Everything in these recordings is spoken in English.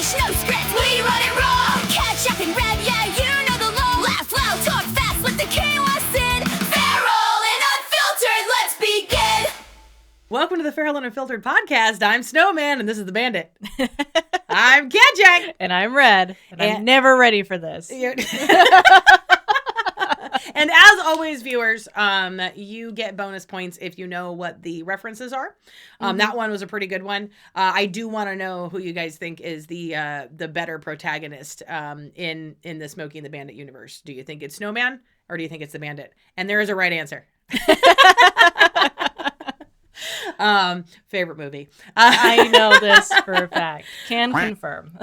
speech, no script. We run it raw. Catch up and rev, yeah, you know the law. Laugh loud, talk fast, let the chaos in. Feral and unfiltered, let's begin. Welcome to the Feral and Unfiltered podcast. I'm Snowman, and this is the Bandit. I'm Kajak. And I'm Red. And I'm never ready for this. And as always, viewers, you get bonus points if you know what the references are. That one was a pretty good one. I do want to know who you guys think is the better protagonist in the Smokey and the Bandit universe. Do you think it's Snowman or do you think it's the Bandit? And there is a right answer. Favorite movie. I know this for a fact. Can confirm.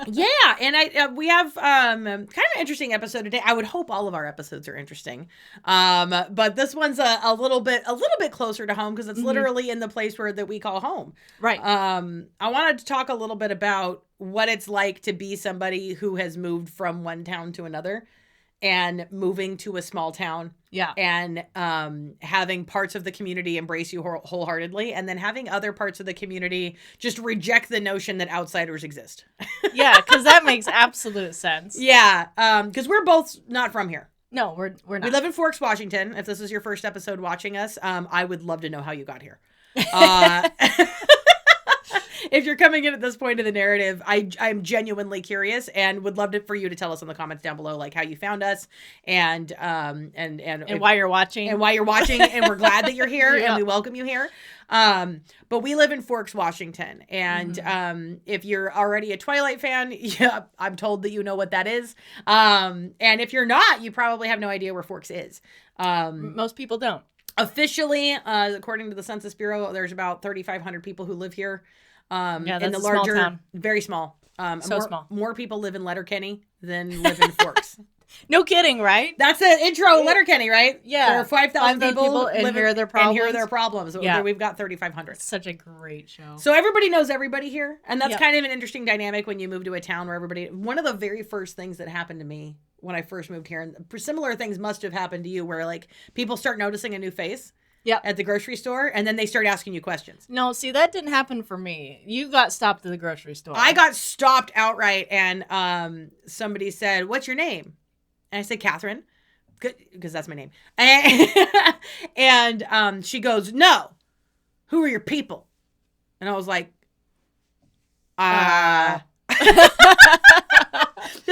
Yeah, and we have kind of an interesting episode today. I would hope all of our episodes are interesting, but this one's a little bit closer to home because it's literally in the place that we call home. Right. I wanted to talk a little bit about what it's like to be somebody who has moved from one town to another. And moving to a small town, and having parts of the community embrace you wholeheartedly, and then having other parts of the community just reject the notion that outsiders exist. Yeah, because that makes absolute sense. Yeah, because we're both not from here. No, we're not. We live in Forks, Washington. If this is your first episode watching us, I would love to know how you got here. If you're coming in at this point of the narrative, I'm genuinely curious and would love for you to tell us in the comments down below, like how you found us and why you're watching. And why you're watching. And we're glad that you're here and we welcome you here. But we live in Forks, Washington. And if you're already a Twilight fan, I'm told that you know what that is. And if you're not, you probably have no idea where Forks is. Most people don't. Officially, according to the Census Bureau, there's about 3,500 people who live here. That's in the a larger, small town. Very small. Small. More people live in Letterkenny than live in Forks. No kidding, right? That's the intro, Letterkenny, right? Yeah. There are 5,000 people and here are their problems. And here are their problems. Yeah. We've got 3,500. Such a great show. So everybody knows everybody here. And that's kind of an interesting dynamic when you move to a town where one of the very first things that happened to me when I first moved here, and similar things must have happened to you, where like people start noticing a new face. At the grocery store, and then they start asking you questions. No, see, that didn't happen for me. You got stopped at the grocery store. I got stopped outright, and somebody said, "What's your name?" And I said, "Catherine," because that's my name. And she goes, "No, who are your people?" And I was like, because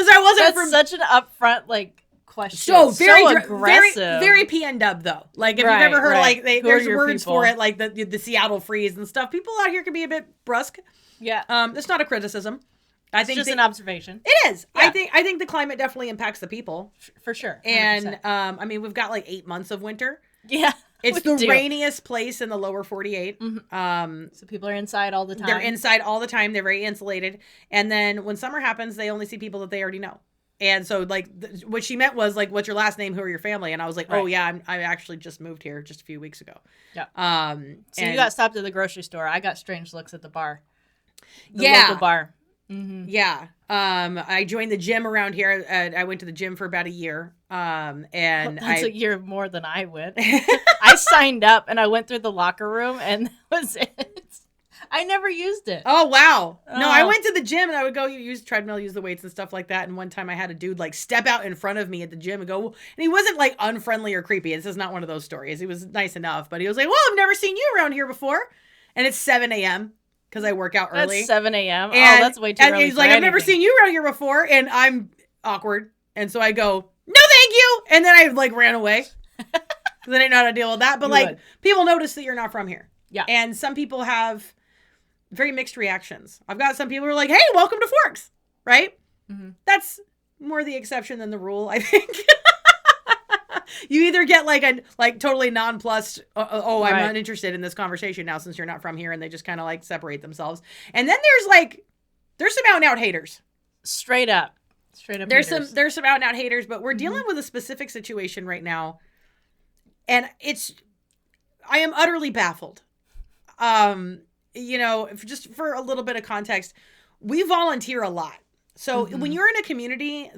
I wasn't That's such an upfront question. So very aggressive. very PNW though. Like if you've ever heard there's words people? for it, like the Seattle freeze and stuff. People out here can be a bit brusque. Yeah. It's not a criticism. I think it's just an observation. It is. Yeah. I think the climate definitely impacts the people. For sure. 100%. And we've got 8 months of winter. Yeah. It's the rainiest place in the lower 48. So people are inside all the time. They're inside all the time. They're very insulated. And then when summer happens, they only see people that they already know. And so, what she meant was, what's your last name? Who are your family? And I was like, oh, yeah, I actually just moved here just a few weeks ago. Yeah. So you got stopped at the grocery store. I got strange looks at the bar. The local bar. Mm-hmm. Yeah. I joined the gym around here. I went to the gym for about a year. And that's a year more than I went. I signed up and I went through the locker room and that was it. I never used it. Oh, wow. No, I went to the gym and I would go use treadmill, use the weights and stuff like that. And one time I had a dude step out in front of me at the gym and go, and he wasn't unfriendly or creepy. This is not one of those stories. He was nice enough, but he was like, well, I've never seen you around here before. And it's 7 a.m. because I work out early. That's 7 a.m. And, that's way too early. And he's like, I've never seen you around here before. And I'm awkward. And so I go, no, thank you. And then I ran away because I didn't know how to deal with that. But people notice that you're not from here. Yeah. And some people have very mixed reactions. I've got some people who are like, hey, welcome to Forks, right? Mm-hmm. That's more the exception than the rule, I think. You either get a totally nonplussed, I'm uninterested in this conversation now since you're not from here, and they just kind of separate themselves. And then there's some out and out haters. Straight up. There's some out and out haters, but we're dealing with a specific situation right now. And I am utterly baffled. Just for a little bit of context, we volunteer a lot. So when you're in a community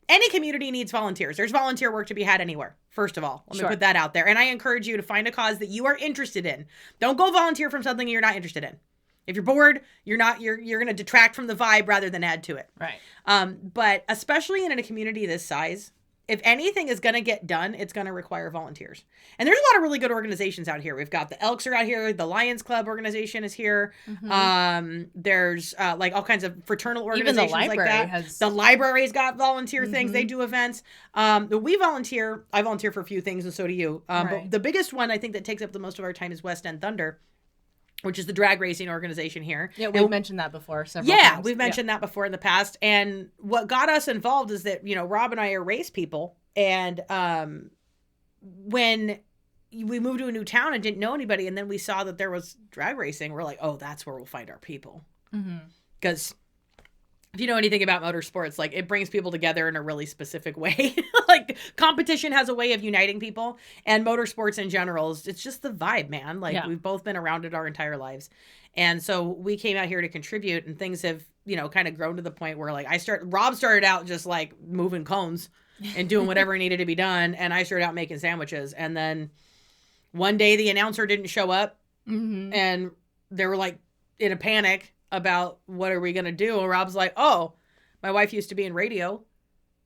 any community needs volunteers. There's volunteer work to be had anywhere. First of all, let me put that out there. And I encourage you to find a cause that you are interested in. Don't go volunteer from something you're not interested in. If you're bored, you're going to detract from the vibe rather than add to it. Right. But especially in a community this size, if anything is going to get done, it's going to require volunteers. And there's a lot of really good organizations out here. We've got the Elks are out here. The Lions Club organization is here. There's like all kinds of fraternal organizations like that. The library's got volunteer things. They do events. We volunteer. I volunteer for a few things, and so do you. But the biggest one I think that takes up the most of our time is West End Thunder, which is the drag racing organization here. Yeah, we've mentioned that before several times. Yeah, we've mentioned that before in the past. And what got us involved is that, Rob and I are race people. And when we moved to a new town and didn't know anybody, and then we saw that there was drag racing, we're like, oh, that's where we'll find our people. Because if you know anything about motorsports, like it brings people together in a really specific way. Like competition has a way of uniting people, and motorsports in general, it's just the vibe, man. Like we've both been around it our entire lives. And so we came out here to contribute, and things have, kind of grown to the point where like Rob started out just like moving cones and doing whatever needed to be done. And I started out making sandwiches. And then one day the announcer didn't show up and they were like in a panic about what are we going to do. And Rob's like, oh, my wife used to be in radio.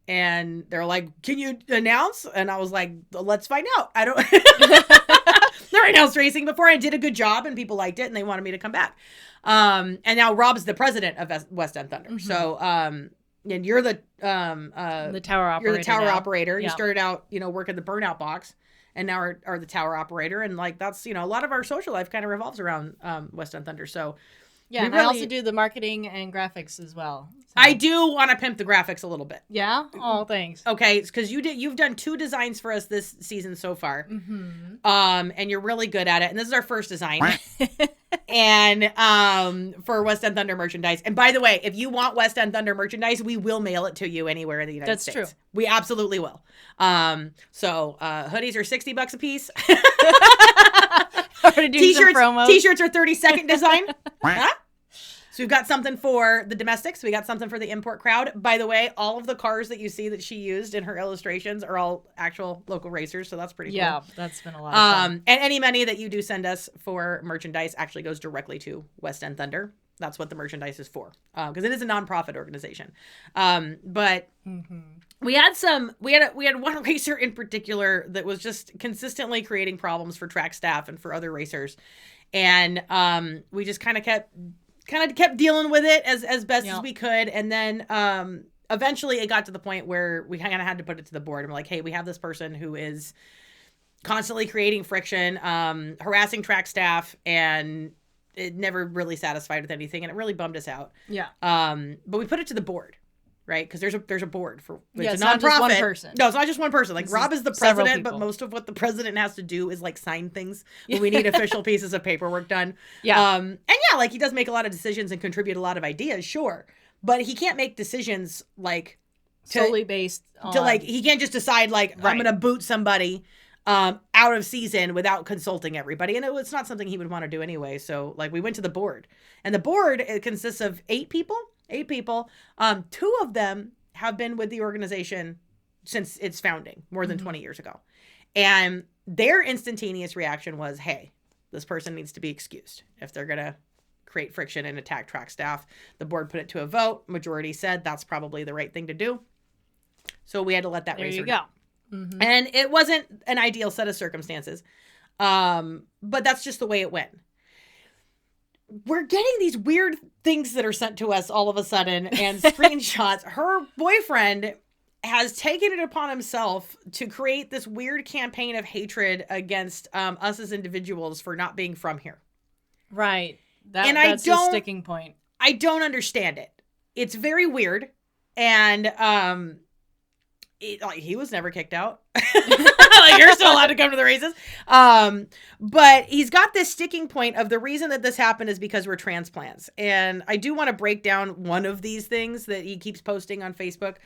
And they're like, can you announce? And I was like, let's find out. I don't never announced racing before. I did a good job and people liked it and they wanted me to come back. And now Rob's the president of West End Thunder. So, and you're the tower operator. You're the tower operator. Yeah. You started out, working the burnout box and now are the tower operator. And like, that's, a lot of our social life kind of revolves around West End Thunder. So yeah, and I also do the marketing and graphics as well. So. I do want to pimp the graphics a little bit. Yeah? Oh, thanks. Okay, because you've done 2 designs for us this season so far. And you're really good at it. And this is our first design. And for West End Thunder merchandise. And by the way, if you want West End Thunder merchandise, we will mail it to you anywhere in the United States. That's true. We absolutely will. So hoodies are $60 a piece. T-shirts are 30-second design. Huh? So we've got something for the domestics. We got something for the import crowd. By the way, all of the cars that you see that she used in her illustrations are all actual local racers. So that's pretty cool. Yeah, that's been a lot of fun. And any money that you do send us for merchandise actually goes directly to West End Thunder. That's what the merchandise is for. Because it is a nonprofit organization. But we had one racer in particular that was just consistently creating problems for track staff and for other racers. And we just kind of kept dealing with it as best as we could. And then eventually it got to the point where we kind of had to put it to the board. And we're like, hey, we have this person who is constantly creating friction, harassing track staff, and it never really satisfied with anything. And it really bummed us out. Yeah. But we put it to the board. Right, because there's a board for it's a nonprofit. Not just one person. No, it's not just one person. Like Rob is the president, but most of what the president has to do is like sign things when we need official pieces of paperwork done. Yeah, and yeah, like he does make a lot of decisions and contribute a lot of ideas, sure, but he can't make decisions like solely based on he can't just decide like I'm gonna boot somebody out of season without consulting everybody, and it's not something he would want to do anyway. So like we went to the board, and the board it consists of 8 people. 8 people. 2 of them have been with the organization since its founding, more than 20 years ago. And their instantaneous reaction was, hey, this person needs to be excused if they're going to create friction and attack track staff. The board put it to a vote. Majority said that's probably the right thing to do. So we had to let that racer go. And it wasn't an ideal set of circumstances. But that's just the way it went. We're getting these weird things that are sent to us all of a sudden and screenshots. Her boyfriend has taken it upon himself to create this weird campaign of hatred against us as individuals for not being from here. Right. That's the sticking point. I don't understand it. It's very weird. And he was never kicked out. Like, you're still allowed to come to the races. But he's got this sticking point of the reason that this happened is because we're transplants. And I do want to break down one of these things that he keeps posting on Facebook.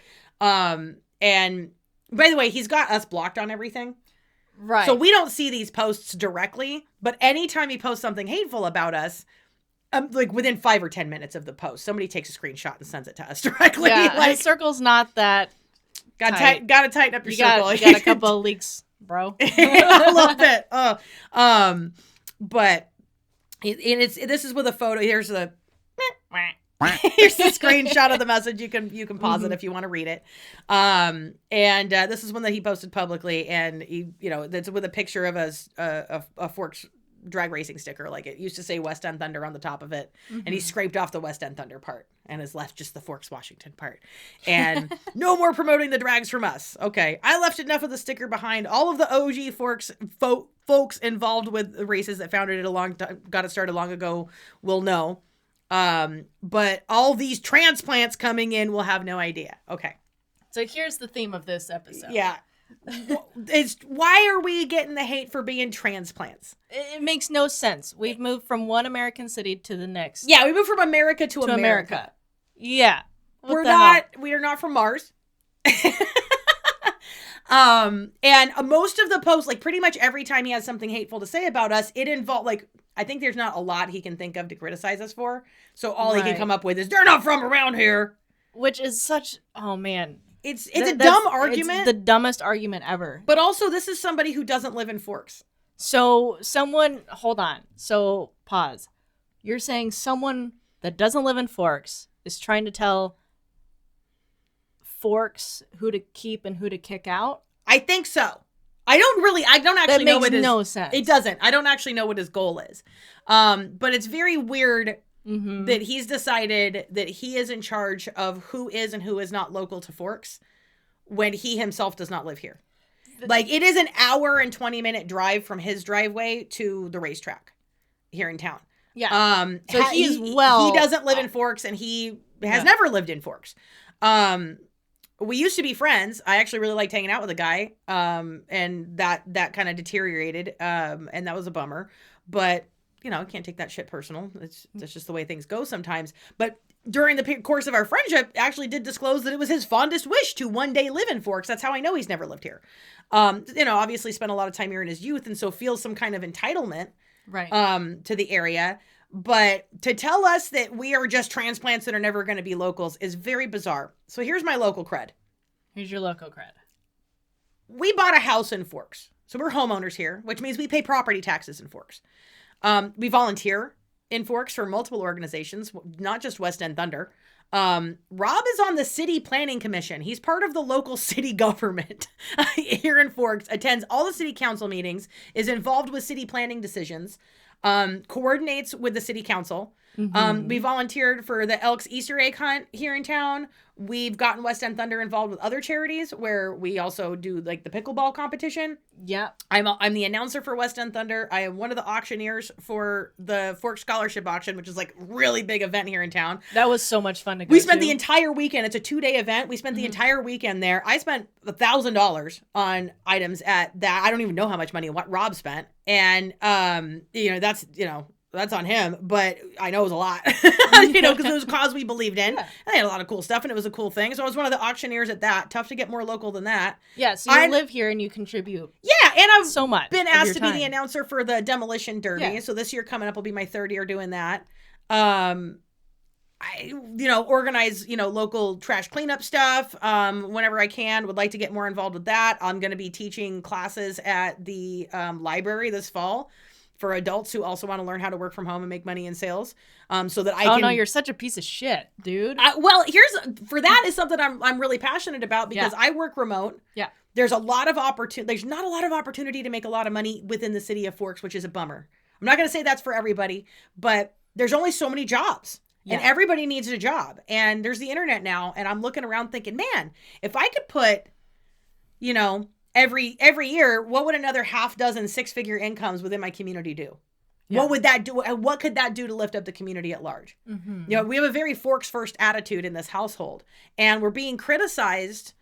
And by the way, he's got us blocked on everything. Right. So we don't see these posts directly, but anytime he posts something hateful about us, like within 5 or 10 minutes of the post, somebody takes a screenshot and sends it to us directly. Yeah, like, his circle's not that Got to tighten up your circle. You got a couple of leaks, bro. A little bit. But This is with a photo. Here's the here's the screenshot of the message. You can pause it if you want to read it. And this is one that he posted publicly, and that's with a picture of a Forks drag racing sticker. Like, it used to say West End Thunder on the top of it, and he scraped off the West End Thunder part and has left just the Forks Washington part. And no more promoting the drags from us. Okay, I left enough of the sticker behind. All of the OG Forks folks involved with the races that founded it got it started long ago will know. But all these transplants coming in will have no idea. Okay. So here's the theme of this episode. Yeah. It's why are we getting the hate for being transplants? It makes no sense. We've moved from one American city to the next. Yeah, we moved from America to America. Yeah. We are not from Mars. And most of the posts, like pretty much every time he has something hateful to say about us, it involves, like, I think there's not a lot he can think of to criticize us for. So all he can come up with is, they're not from around here. Which is such, oh man. It's a dumb argument. It's the dumbest argument ever. But also, this is somebody who doesn't live in Forks. So hold on. So pause. You're saying someone that doesn't live in Forks is trying to tell Forks who to keep and who to kick out? I think so. I don't actually know what his... That makes no sense. It doesn't. I don't actually know what his goal is. But it's very weird that he's decided that he is in charge of who is and who is not local to Forks when he himself does not live here. Like, it is an hour and 20-minute drive from his driveway to the racetrack here in town. Yeah. So he doesn't live in Forks, and he has never lived in Forks. We used to be friends. I actually really liked hanging out with a guy. And that kind of deteriorated. And that was a bummer. But, can't take that shit personal. That's just the way things go sometimes. But during the course of our friendship, actually did disclose that it was his fondest wish to one day live in Forks. That's how I know he's never lived here. Obviously spent a lot of time here in his youth, and so feels some kind of entitlement to the area. But to tell us that we are just transplants that are never going to be locals is very bizarre. So here's my local cred. Here's your local cred. We bought a house in Forks. So we're homeowners here, which means we pay property taxes in Forks. We volunteer in Forks for multiple organizations, not just West End Thunder. Rob is on the city planning commission. He's part of the local city government here in Forks, attends all the city council meetings, is involved with city planning decisions, coordinates with the city council. We volunteered for the Elks Easter egg hunt here in town. We've gotten West End Thunder involved with other charities where we also do like the pickleball competition. Yeah. I'm the announcer for West End Thunder. I am one of the auctioneers for the Forks Scholarship Auction, which is like really big event here in town. That was so much fun to go We spent the entire weekend. It's a 2-day event. We spent the entire weekend there. I spent $1,000 on items at that. I don't even know how much money Rob spent. And, that's on him, but I know it was a lot, because it was a cause we believed in. Yeah. And they had a lot of cool stuff, and it was a cool thing. So I was one of the auctioneers at that. Tough to get more local than that. Yeah, so you live here and you contribute. Yeah, and I've so much been asked to be the announcer for the Demolition Derby. Yeah. So this year coming up will be my 3rd year doing that. I organize, local trash cleanup stuff whenever I can. Would like to get more involved with that. I'm going to be teaching classes at the library this fall for adults who also want to learn how to work from home and make money in sales, so that I can... Oh, no, you're such a piece of shit, dude. That is something I'm really passionate about because I work remote. Yeah. There's not a lot of opportunity to make a lot of money within the city of Forks, which is a bummer. I'm not going to say that's for everybody, but there's only so many jobs. Yeah. And everybody needs a job. And there's the internet now, and I'm looking around thinking, man, if I could put, every year, what would another half dozen 6-figure incomes within my community do? Yeah. What would that do? What could that do to lift up the community at large? Mm-hmm. We have a very Forks first attitude in this household, and we're being criticized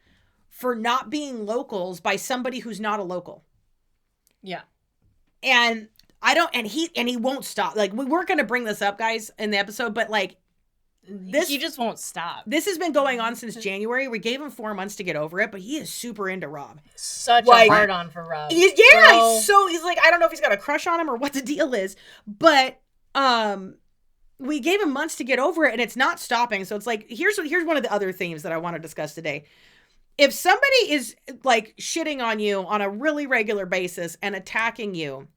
for not being locals by somebody who's not a local. Yeah. And he won't stop. Like, we weren't going to bring this up, guys, in the episode, but like, he just won't stop. This has been going on since January. We gave him 4 months to get over it, but he is super into Rob. Such a hard on for Rob. He's like, I don't know if he's got a crush on him or what the deal is, but we gave him months to get over it, and it's not stopping. So it's like, here's one of the other themes that I want to discuss today. If somebody is like shitting on you on a really regular basis and attacking you,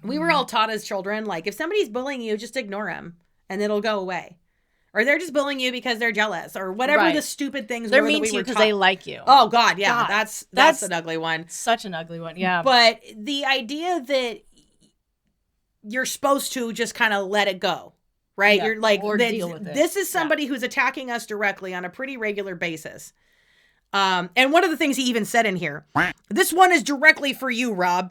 We were all taught as children, like, if somebody's bullying you, just ignore them and it'll go away. Or they're just bullying you because they're jealous or whatever the stupid things they're were mean that we to you were because taught. they like you. Oh, God, yeah. God, that's an ugly one. Such an ugly one, yeah. But the idea that you're supposed to just kind of let it go, right? Yeah, You're like, or deal with it. this is somebody who's attacking us directly on a pretty regular basis. And one of the things he even said in here, this one is directly for you, Rob.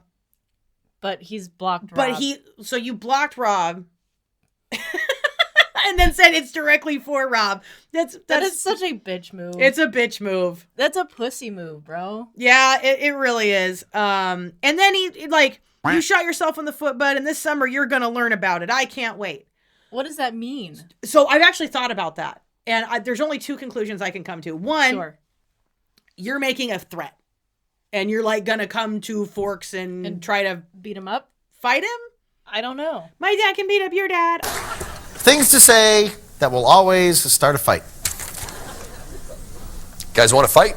But he's blocked Rob. But so you blocked Rob and then said it's directly for Rob. That is such a bitch move. It's a bitch move. That's a pussy move, bro. Yeah, it really is. And then he like, you shot yourself in the foot, bud, and this summer you're going to learn about it. I can't wait. What does that mean? So I've actually thought about that. And there's only two conclusions I can come to. One, you're making a threat. And you're like going to come to Forks and try to beat him up? Fight him? I don't know. My dad can beat up your dad. Things to say that will always start a fight. Guys want to fight?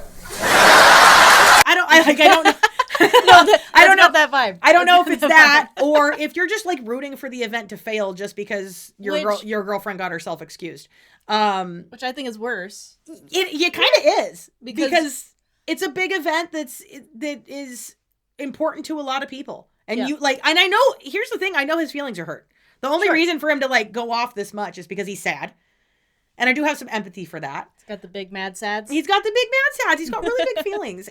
I don't know. I don't know that vibe. I don't know if it's that or if you're just like rooting for the event to fail just because your girlfriend got herself excused. Which I think is worse. It kind of is because it's a big event that is important to a lot of people. And you like, and I know, here's the thing. I know his feelings are hurt. The only reason for him to like go off this much is because he's sad. And I do have some empathy for that. He's got the big mad sads. He's got the big mad sads. He's got really big feelings.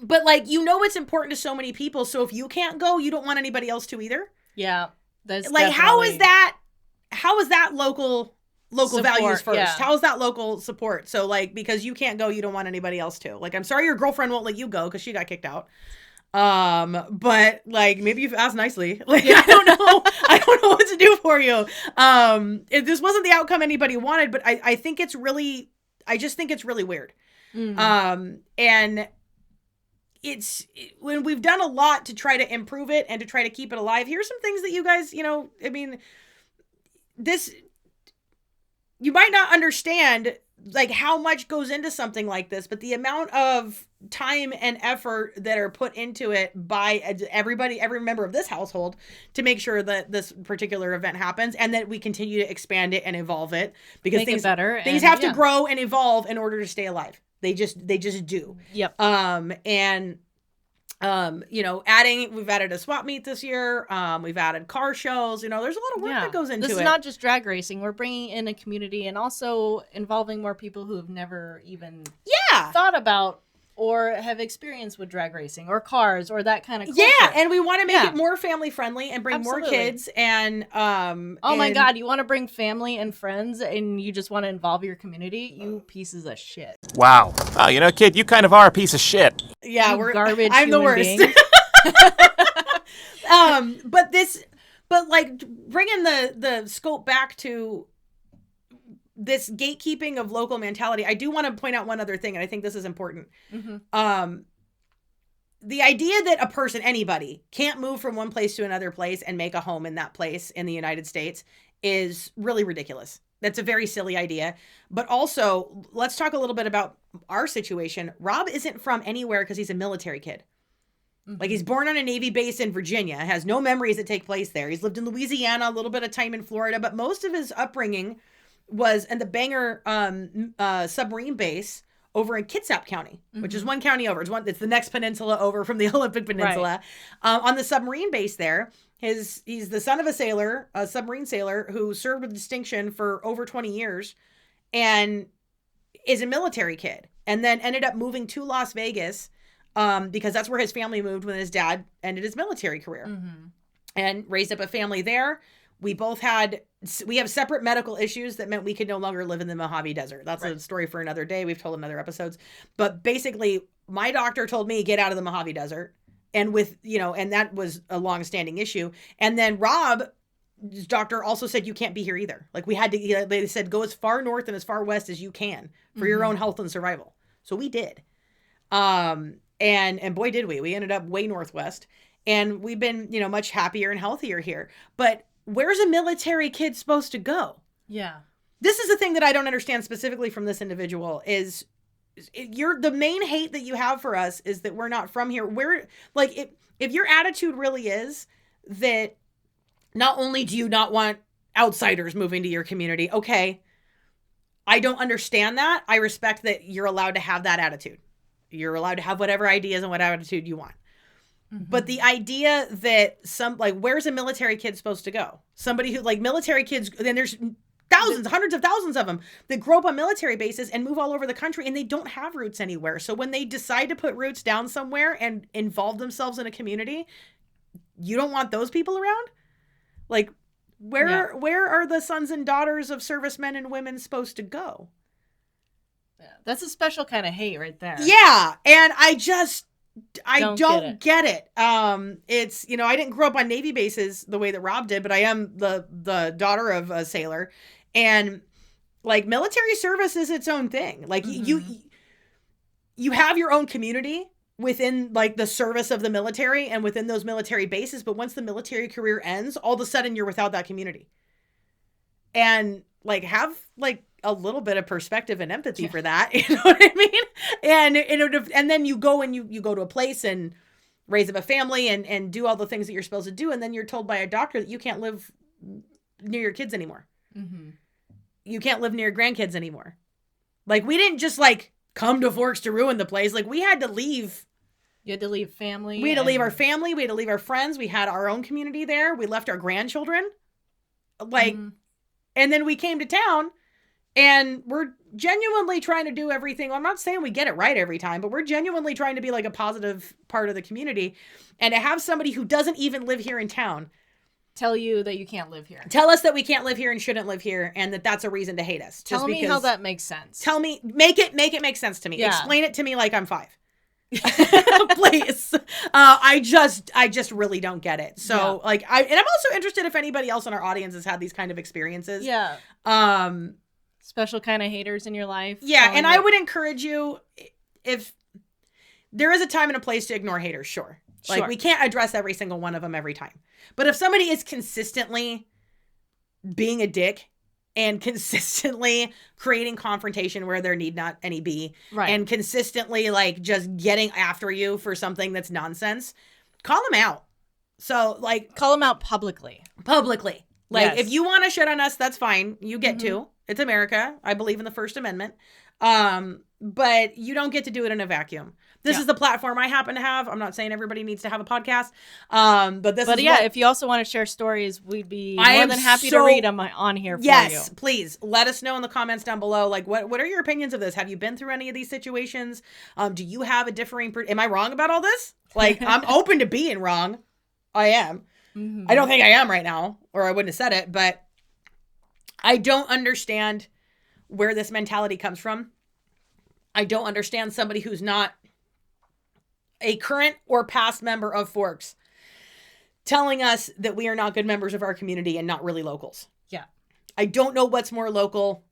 But like, you know, it's important to so many people. So if you can't go, you don't want anybody else to either. Yeah. That's like, how is that local support, values first? Yeah. How is that local support? So like, because you can't go, you don't want anybody else to. Like, I'm sorry your girlfriend won't let you go because she got kicked out. But like, maybe you've asked nicely. Like, I don't know. I don't know what to do for you. This wasn't the outcome anybody wanted, but I think it's really, I just think it's really weird. And when we've done a lot to try to improve it and to try to keep it alive, here's some things that you guys, you know, I mean, you might not understand like how much goes into something like this, but the amount of time and effort that are put into it by every member of this household to make sure that this particular event happens and that we continue to expand it and evolve it because make it better. Things have to grow and evolve in order to stay alive. They just do. Yep. You know, we've added a swap meet this year. We've added car shows. You know, there's a lot of work that goes into it. This is not just drag racing. We're bringing in a community and also involving more people who have never even thought about or have experience with drag racing or cars or that kind of culture. Yeah, and we want to make it more family friendly and bring more kids and my God, you want to bring family and friends and you just want to involve your community? You pieces of shit. Wow. Oh, you know, kid, you kind of are a piece of shit. Yeah, we're garbage. I'm the worst. But like bringing the scope back to this gatekeeping of local mentality, I do want to point out one other thing, and I think this is important. The idea that a person, anybody, can't move from one place to another place and make a home in that place in the United States is really ridiculous. That's a very silly idea. But also, let's talk a little bit about our situation. Rob isn't from anywhere because he's a military kid. Like, he's born on a Navy base in Virginia, has no memories that take place there. He's lived in Louisiana, a little bit of time in Florida, but most of his upbringing was in the Bangor submarine base over in Kitsap County, which is one county over. It's the next peninsula over from the Olympic Peninsula. Right. On the submarine base there, he's the son of a submarine sailor who served with distinction for over 20 years and is a military kid. And then ended up moving to Las Vegas because that's where his family moved when his dad ended his military career. And raised up a family there. We have separate medical issues that meant we could no longer live in the Mojave Desert. That's a story for another day. We've told in other episodes. But basically, my doctor told me, get out of the Mojave Desert. And and that was a long-standing issue. And then Rob's doctor also said, you can't be here either. Like, they said, go as far north and as far west as you can for your own health and survival. So we did. And boy, did we. We ended up way northwest. And we've been, much happier and healthier here. But where's a military kid supposed to go? Yeah. This is the thing that I don't understand specifically from this individual is the main hate that you have for us is that we're not from here. We're like, if your attitude really is that not only do you not want outsiders moving to your community, okay, I don't understand that. I respect that you're allowed to have that attitude. You're allowed to have whatever ideas and whatever attitude you want. But the idea that where's a military kid supposed to go? Somebody who, like, military kids, then there's thousands, hundreds of thousands of them that grow up on military bases and move all over the country, and they don't have roots anywhere. So when they decide to put roots down somewhere and involve themselves in a community, you don't want those people around? Like, where are the sons and daughters of servicemen and women supposed to go? Yeah, that's a special kind of hate right there. Yeah, and I don't get it. It's, I didn't grow up on Navy bases the way that Rob did, but I am the daughter of a sailor, and like, military service is its own thing. Like, you have your own community within, like, the service of the military and within those military bases, but once the military career ends, all of a sudden you're without that community. And, like, have, like, a little bit of perspective and empathy for that. You know what I mean? And then you go and you go to a place and raise up a family and do all the things that you're supposed to do. And then you're told by a doctor that you can't live near your kids anymore. Mm-hmm. You can't live near your grandkids anymore. Like, we didn't just, like, come to Forks to ruin the place. Like, we had to leave. You had to leave family. We had to leave our family. We had to leave our friends. We had our own community there. We left our grandchildren. Like, and then we came to town. And we're genuinely trying to do everything. I'm not saying we get it right every time, but we're genuinely trying to be, like, a positive part of the community. And to have somebody who doesn't even live here in town tell you that you can't live here. Tell us that we can't live here and shouldn't live here, and that's a reason to hate us. Tell me how that makes sense. Tell me, make it make sense to me. Yeah. Explain it to me like I'm 5. Please. I just really don't get it. So, and I'm also interested if anybody else in our audience has had these kind of experiences. Yeah. Special kind of haters in your life. Yeah, and I would encourage you, if there is a time and a place to ignore haters, sure. Like, we can't address every single one of them every time. But if somebody is consistently being a dick and consistently creating confrontation where there need not any be, and consistently, like, just getting after you for something that's nonsense, call them out. So, like, call them out publicly. Like, if you want to shit on us, that's fine. You get to. It's America. I believe in the First Amendment. But you don't get to do it in a vacuum. This is the platform I happen to have. I'm not saying everybody needs to have a podcast. But if you also want to share stories, we'd be more than happy to read them on here for you. Yes, please. Let us know in the comments down below. Like, what are your opinions of this? Have you been through any of these situations? Do you have a differing... Am I wrong about all this? Like, I'm open to being wrong. I am. Mm-hmm. I don't think I am right now, or I wouldn't have said it, but I don't understand where this mentality comes from. I don't understand somebody who's not a current or past member of Forks telling us that we are not good members of our community and not really locals. Yeah. I don't know what's more local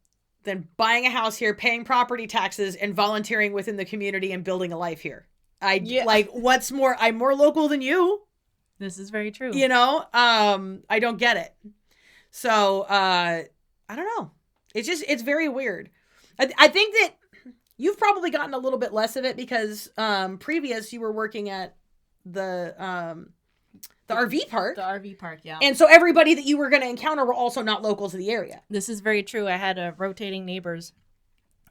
than buying a house here, paying property taxes, and volunteering within the community and building a life here. Like, what's more, I'm more local than you. This is very true. I don't get it. So, I don't know. It's very weird. I think that you've probably gotten a little bit less of it because previous you were working at the RV park. The RV park, yeah. And so everybody that you were going to encounter were also not locals to the area. This is very true. I had rotating neighbors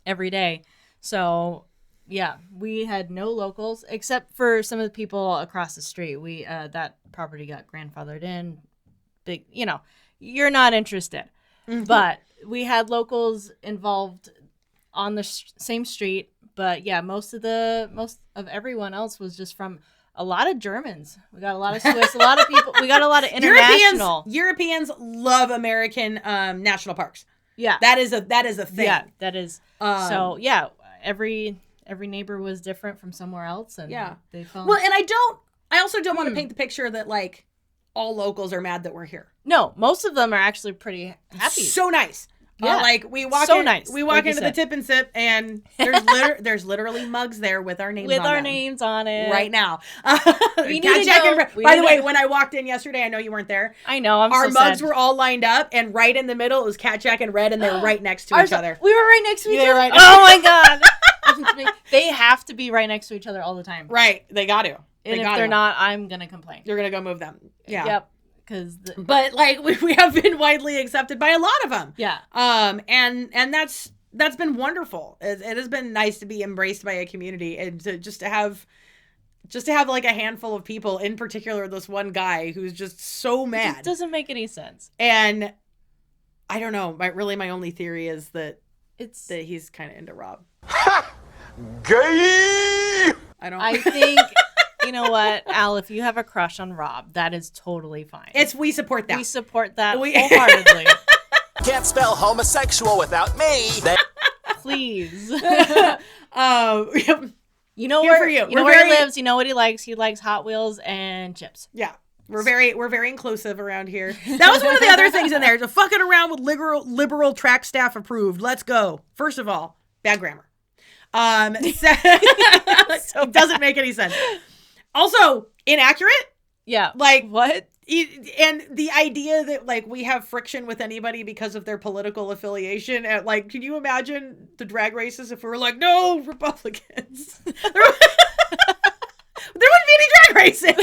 every day. So, yeah, we had no locals except for some of the people across the street. We that property got grandfathered in. Big, you're not interested. Mm-hmm. But we had locals involved on the same street, but yeah, most of everyone else was just from a lot of Germans. We got a lot of Swiss, a lot of people. We got a lot of international. Europeans love American national parks. Yeah, that is a thing. Yeah, that is. So yeah, every neighbor was different from somewhere else, and they felt well. And I also don't want to paint the picture that, like, all locals are mad that we're here. No, most of them are actually pretty happy. So nice. Yeah. We walk into the Tip and Sip, and there's literally mugs there with our names on it right now. By the way, when I walked in yesterday, I know you weren't there. I know. Our mugs were all lined up, and right in the middle it was Cat Jack and Red, and they're right next to each other. We were right next to each other. Right. Oh my god! They have to be right next to each other all the time. Right. They got to. And if they're not, I'm going to complain. You're going to go move them. Yeah. Yep. But like we have been widely accepted by a lot of them. Yeah. And that's been wonderful. It has been nice to be embraced by a community and to have like a handful of people, in particular this one guy who's just so mad. It just doesn't make any sense. And I don't know. My only theory is that he's kind of into Rob. Gay! I think, you know what, Al, if you have a crush on Rob, that is totally fine. We support that. We support that wholeheartedly. Can't spell homosexual without me. Please. You know where he lives. You know what he likes. He likes Hot Wheels and chips. Yeah. We're very inclusive around here. That was one of the other things in there. To fucking around with liberal track staff approved. Let's go. First of all, bad grammar. It doesn't make any sense. Also, inaccurate. Yeah. Like what? And the idea that like we have friction with anybody because of their political affiliation, and like, can you imagine the drag races if we were like, no, Republicans? There wouldn't be any drag races.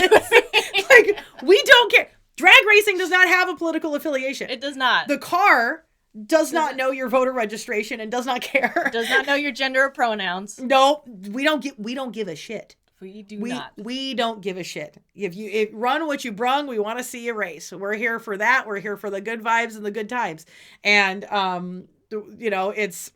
Like, we don't care. Drag racing does not have a political affiliation. It does not. The car does not know your voter registration and does not care. Does not know your gender or pronouns. No, we don't give a shit. We not. We don't give a shit. If run what you brung, we want to see you race. We're here for that. We're here for the good vibes and the good times. And it's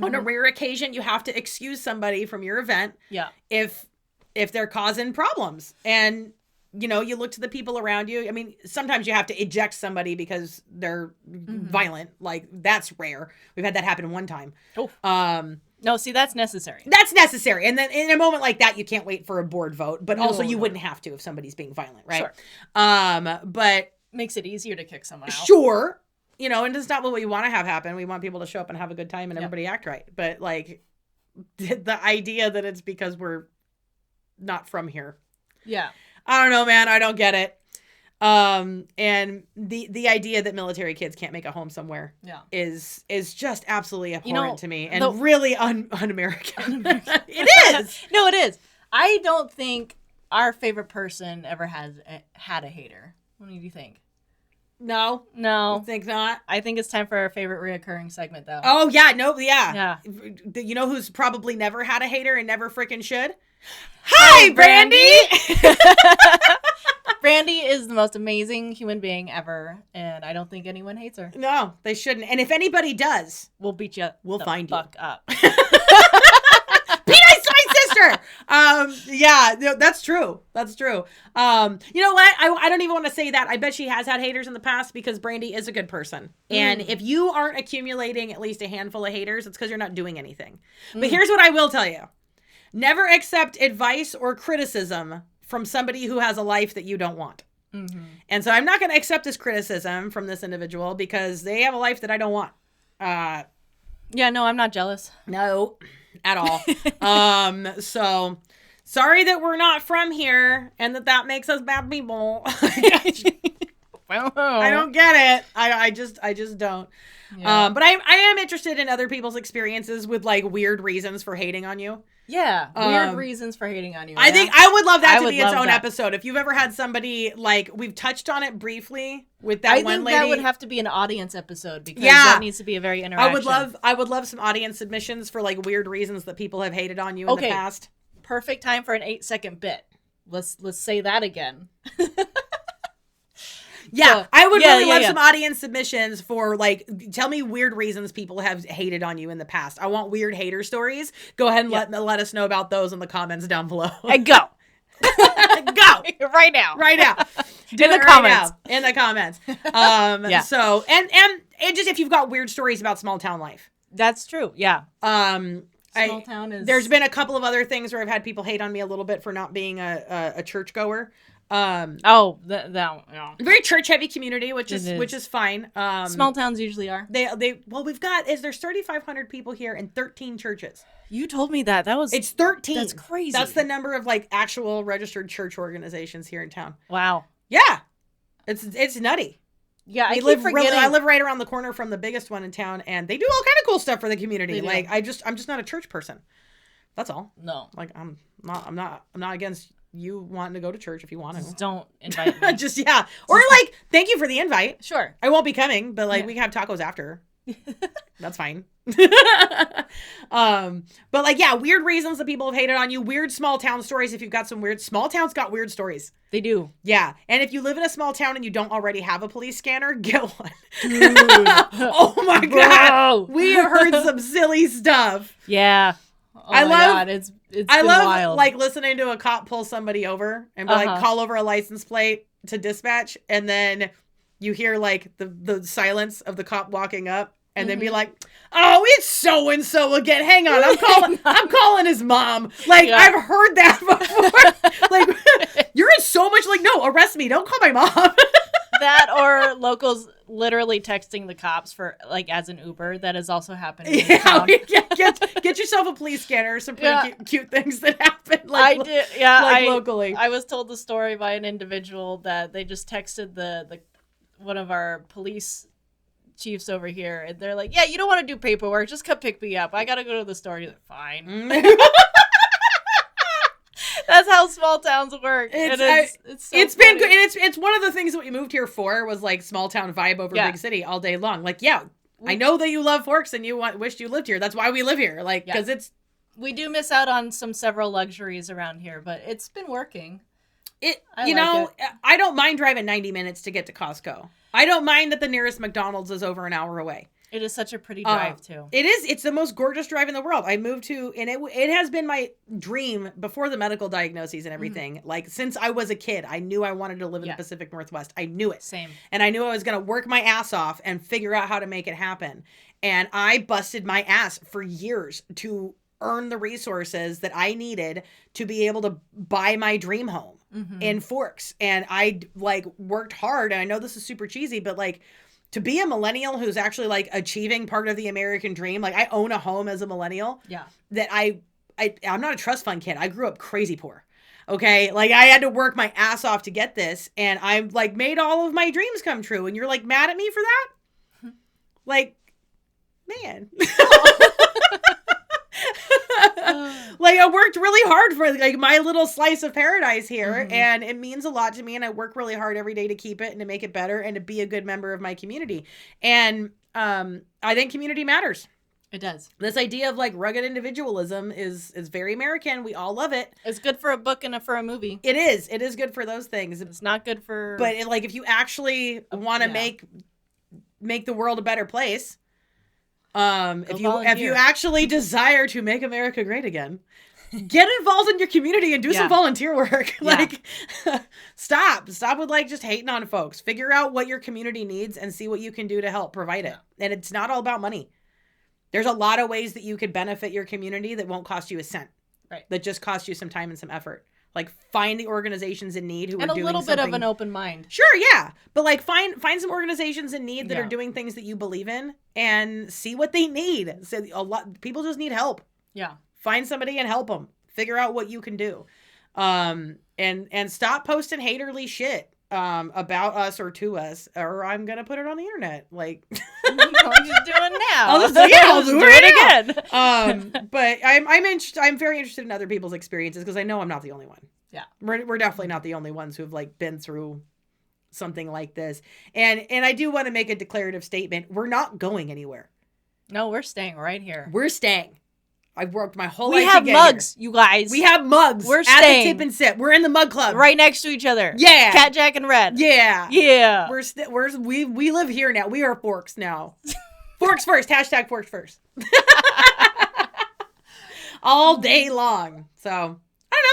on a rare occasion you have to excuse somebody from your event. Yeah. If they're causing problems, and you look to the people around you. I mean, sometimes you have to eject somebody because they're violent. Like, that's rare. We've had that happen one time. Oh. No, see, that's necessary. That's necessary. And then in a moment like that, you can't wait for a board vote. But also you wouldn't have to if somebody's being violent, right? Sure. But makes it easier to kick someone out. Sure. And it's not what we want to have happen. We want people to show up and have a good time and everybody act right. But like the idea that it's because we're not from here. Yeah. I don't know, man. I don't get it. And the idea that military kids can't make a home somewhere is just absolutely abhorrent to me and really un-American. It is. No, it is. I don't think our favorite person ever had a hater. What do you think? No. You think not? I think it's time for our favorite reoccurring segment, though. Oh, yeah. No, yeah. Yeah. You know who's probably never had a hater and never freaking should? Hi, Brandy! Brandy is the most amazing human being ever, and I don't think anyone hates her. No, they shouldn't. And if anybody does, we'll beat you. We'll find you. Fuck up. Be nice to my sister. Yeah, no, that's true. That's true. You know what? I don't even want to say that. I bet she has had haters in the past because Brandy is a good person. And if you aren't accumulating at least a handful of haters, it's because you're not doing anything. But here's what I will tell you. Never accept advice or criticism from somebody who has a life that you don't want. Mm-hmm. And so I'm not going to accept this criticism from this individual because they have a life that I don't want. Yeah, no, I'm not jealous. No, at all. So sorry that we're not from here and that makes us bad people. I don't get it. I just don't. Yeah. But I am interested in other people's experiences with like weird reasons for hating on you. Yeah, weird reasons for hating on you. I think I would love that to be its own episode. If you've ever had somebody, like, we've touched on it briefly with that one lady. That would have to be an audience episode because that needs to be a very interaction. I would love some audience submissions for like weird reasons that people have hated on you in the past. Perfect time for an 8-second bit. Let's say that again. Yeah, so, I would really love some audience submissions for, like, tell me weird reasons people have hated on you in the past. I want weird hater stories. Go ahead and let us know about those in the comments down below. And go. Go. Right now. Right now. Do in the comments. In the comments. So, and just if you've got weird stories about small town life. That's true. Yeah. Small town is... There's been a couple of other things where I've had people hate on me a little bit for not being a churchgoer. Very church heavy community, which is fine. Small towns usually are. There's 3,500 people here and 13 churches. You told me that. It's 13. That's crazy. That's the number of like actual registered church organizations here in town. Wow. Yeah. It's nutty. Yeah, I live right around the corner from the biggest one in town, and they do all kind of cool stuff for the community. Like I'm just not a church person. That's all. No. Like I'm not against you wanting to go to church if you want to. Just don't invite me. Just yeah. Or like, thank you for the invite. Sure. I won't be coming, but like Yeah. we can have tacos after. That's fine. But like, yeah, weird reasons that people have hated on you. Weird small town stories. If you've got some weird small towns, got weird stories. They do. Yeah, and if you live in a small town and you don't already have a police scanner, get one. Oh my god, we have heard some silly stuff. Yeah. Oh I my love- God. It's I been love wild. like listening to a cop pull somebody over and be like, call over a license plate to dispatch, and then you hear like the silence of the cop walking up, and then be like, oh, it's so and so again. Hang on, I'm calling his mom. Like Yeah. I've heard that before. Like you're in so much like, no, arrest me. Don't call my mom. that or locals literally texting the cops for like as an Uber. That is also happening in town. Get yourself a police scanner. Some pretty Yeah. cute things that happen. Like, I did. Yeah. like locally. I was told the story by an individual that they just texted the one of our police chiefs over here, and they're like, yeah, you don't want to do paperwork, just come pick me up, I gotta go to the store. He's like, fine. That's how small towns work. It's so it's been funny. good, and it's one of the things that we moved here for was like small town vibe over Yeah. big city all day long. Like, yeah, I know that you love Forks and you wished you lived here. That's why we live here. Like, because we do miss out on several luxuries around here, but it's been working. I you like know, I don't mind driving 90 minutes to get to Costco. I don't mind that the nearest McDonald's is over an hour away. It is such a pretty drive too. It is. It's the most gorgeous drive in the world. I moved to, and it has been my dream before the medical diagnoses and everything. Like since I was a kid, I knew I wanted to live in the Pacific Northwest. I knew it. Same. And I knew I was going to work my ass off and figure out how to make it happen. And I busted my ass for years to earn the resources that I needed to be able to buy my dream home in Forks. And I like worked hard. And I know this is super cheesy, but like to be a millennial who's actually like achieving part of the American dream, like I own a home as a millennial. Yeah. That I'm not a trust fund kid. I grew up crazy poor. Okay. Like I had to work my ass off to get this. And I've like made all of my dreams come true. And you're like mad at me for that? Like, man. Like I worked really hard for like my little slice of paradise here, and it means a lot to me, and I work really hard every day to keep it and to make it better and to be a good member of my community. And I think community matters. It does. This idea of like rugged individualism is very American. We all love it. It's good for a book and for a movie. It is. It is good for those things. It's not good for. But like if you actually want to make the world a better place, if you actually desire to make America great again, get involved in your community and do some volunteer work. Like stop with like just hating on folks. Figure out what your community needs and see what you can do to help provide it. And it's not all about money. There's a lot of ways that you could benefit your community that won't cost you a cent. Right. That just cost you some time and some effort. Like find the organizations in need who are doing something. And a little bit of an open mind. Sure, yeah. But like find some organizations in need that are doing things that you believe in and see what they need. So people just need help. Yeah. Find somebody and help them. Figure out what you can do. And stop posting haterly shit about us or to us, or I'm gonna put it on the internet. Like I'll just do it now. I'll do it again. But I'm very interested in other people's experiences because I know I'm not the only one. Yeah, we're definitely not the only ones who've like been through something like this. And I do want to make a declarative statement. We're not going anywhere. No, we're staying right here. We're staying. I've worked my whole We life. have to get mugs, here. you guys. We have mugs. We're at staying. the Tip and Sip. We're in the mug club, right next to each other. Yeah, Cat, Jack, and Red. Yeah, yeah. We live here now. We are Forks now. Forks first. Hashtag Forks first. All day long. So I don't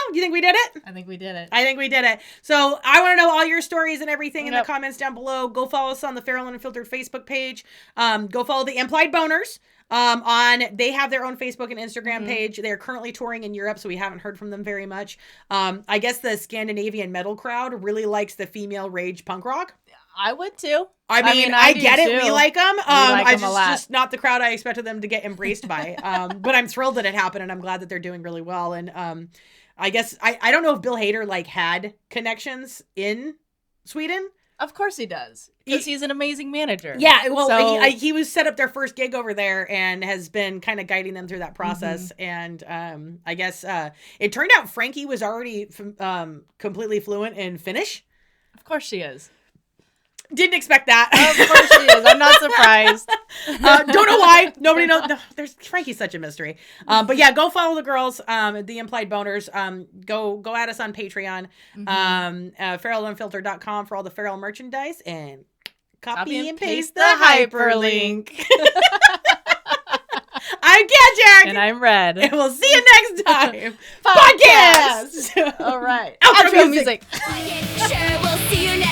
know. Do you think we did it? I think we did it. I think we did it. So I want to know all your stories and everything in the comments down below. Go follow us on the Feral and Unfiltered Facebook page. Go follow the Implied Boners. They have their own Facebook and Instagram page. They're currently touring in Europe, so we haven't heard from them very much. I guess the Scandinavian metal crowd really likes the female rage punk rock. I would too. I mean, I get it. Too. We like them. Just not the crowd I expected them to get embraced by. But I'm thrilled that it happened, and I'm glad that they're doing really well. And I guess I don't know if Bill Hader like had connections in Sweden. Of course he does, because he's an amazing manager. Yeah, well, So- he was set up their first gig over there and has been kind of guiding them through that process. And I guess it turned out Frankie was already completely fluent in Finnish. Of course she is. Didn't expect that. Of course she is. I'm not surprised. Don't know why. Nobody knows. No, Frankie's such a mystery. But yeah, go follow the girls, the Implied Boners. Go at us on Patreon. FeralUnfiltered.com for all the Feral merchandise, and copy and paste the hyperlink. I'm Cat Jack. And I'm Red. And we'll see you next time. Podcast. All right. Outro Outro music. music. Sure, we'll see you next